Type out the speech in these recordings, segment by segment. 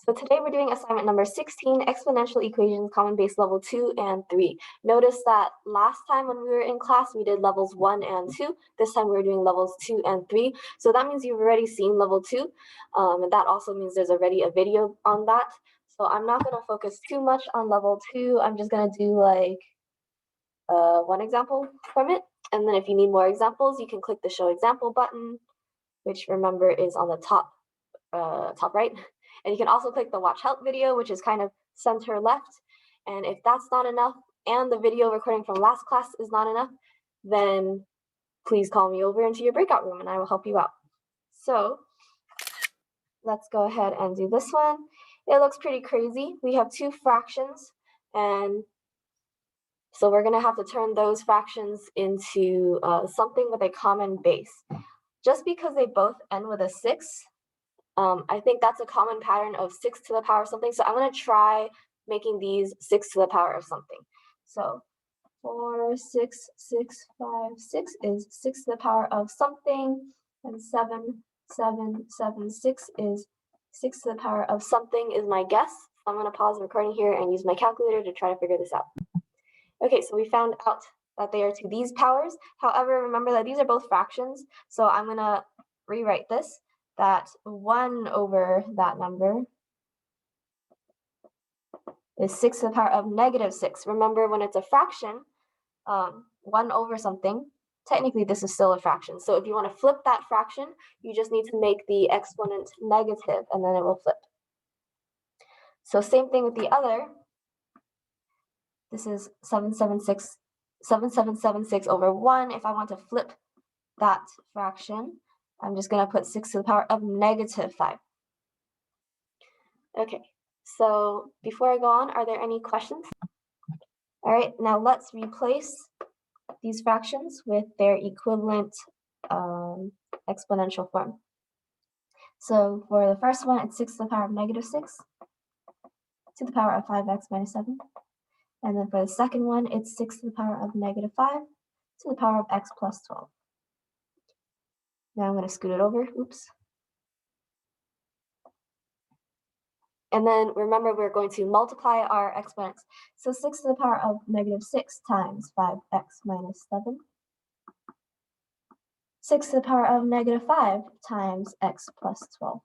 So today we're doing assignment number 16, exponential equations, common base level 2 and 3. Notice that last time when we were in class, we did levels 1 and 2. This time we're doing levels 2 and 3. So that means you've already seen level 2. And that also means there's already a video on that. So I'm not going to focus too much on level 2. I'm just going to do like one example from it. And then if you need more examples, you can click the show example button, which remember is on the top right. And you can also click the watch help video, which is kind of center left. And if that's not enough and the video recording from last class is not enough, then please call me over into your breakout room and I will help you out. So let's go ahead and do this one. It looks pretty crazy. We have two fractions, and so we're going to have to turn those fractions into something with a common base. Just because they both end with a 6, I think that's a common pattern of 6 to the power of something. So I'm going to try making these 6 to the power of something. So 4, 6, 6, 5, 6 is 6 to the power of something. And 7, 7, 7, 6 is 6 to the power of something is my guess. So I'm going to pause the recording here and use my calculator to try to figure this out. Okay, so we found out that they are to these powers. However, remember that these are both fractions. So I'm going to rewrite this. That 1 over that number is 6 to the power of negative 6. Remember, when it's a fraction, 1 over something, technically this is still a fraction. So if you want to flip that fraction, you just need to make the exponent negative, and then it will flip. So same thing with the other. This is 7776 over 1. If I want to flip that fraction, I'm just going to put 6 to the power of negative 5. Okay, so before I go on, are there any questions? All right, now let's replace these fractions with their equivalent exponential form. So for the first one, it's 6 to the power of negative 6 to the power of 5x minus 7. And then for the second one, it's 6 to the power of negative 5 to the power of x plus 12. Now I'm going to scoot it over. Oops. And then remember, we're going to multiply our exponents. So 6 to the power of negative 6 times 5x minus 7. 6 to the power of negative 5 times x plus 12.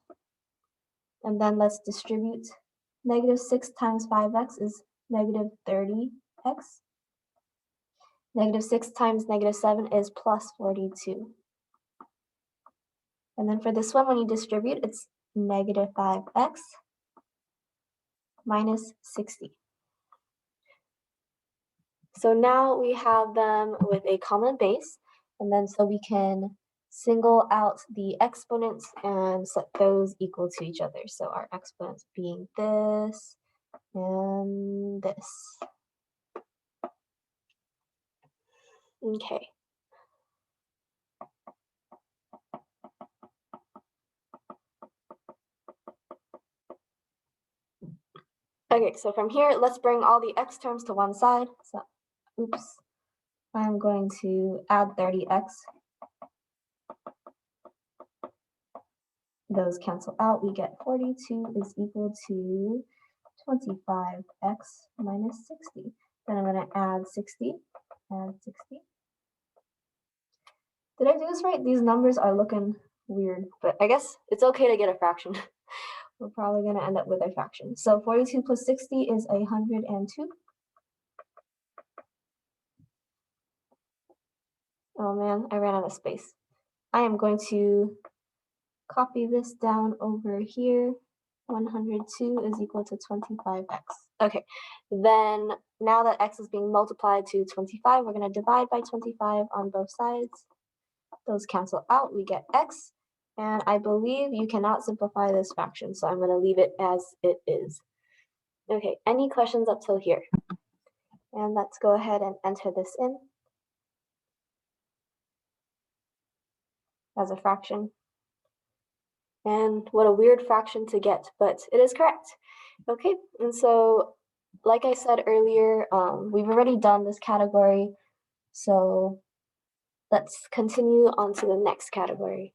And then let's distribute. Negative 6 times 5x is negative 30x. Negative 6 times negative 7 is plus 42. And then for this one, when you distribute, it's negative 5x minus 60. So now we have them with a common base, and then so we can single out the exponents and set those equal to each other. So our exponents being this and this. Okay. Okay, so from here, let's bring all the x terms to one side. So, oops, I'm going to add 30x. Those cancel out. We get 42 is equal to 25x minus 60. Then I'm going to add 60. Add 60. Did I do this right? These numbers are looking weird, but I guess it's okay to get a fraction. We're probably going to end up with a fraction. So 42 plus 60 is 102. Oh man, I ran out of space. I am going to copy this down over here. 102 is equal to 25x. Okay, then now that x is being multiplied to 25, we're going to divide by 25 on both sides. Those cancel out, we get x. And I believe you cannot simplify this fraction, so I'm going to leave it as it is. Okay, any questions up till here? And let's go ahead and enter this in as a fraction. And what a weird fraction to get, but it is correct. Okay, and so like I said earlier, we've already done this category, so let's continue on to the next category.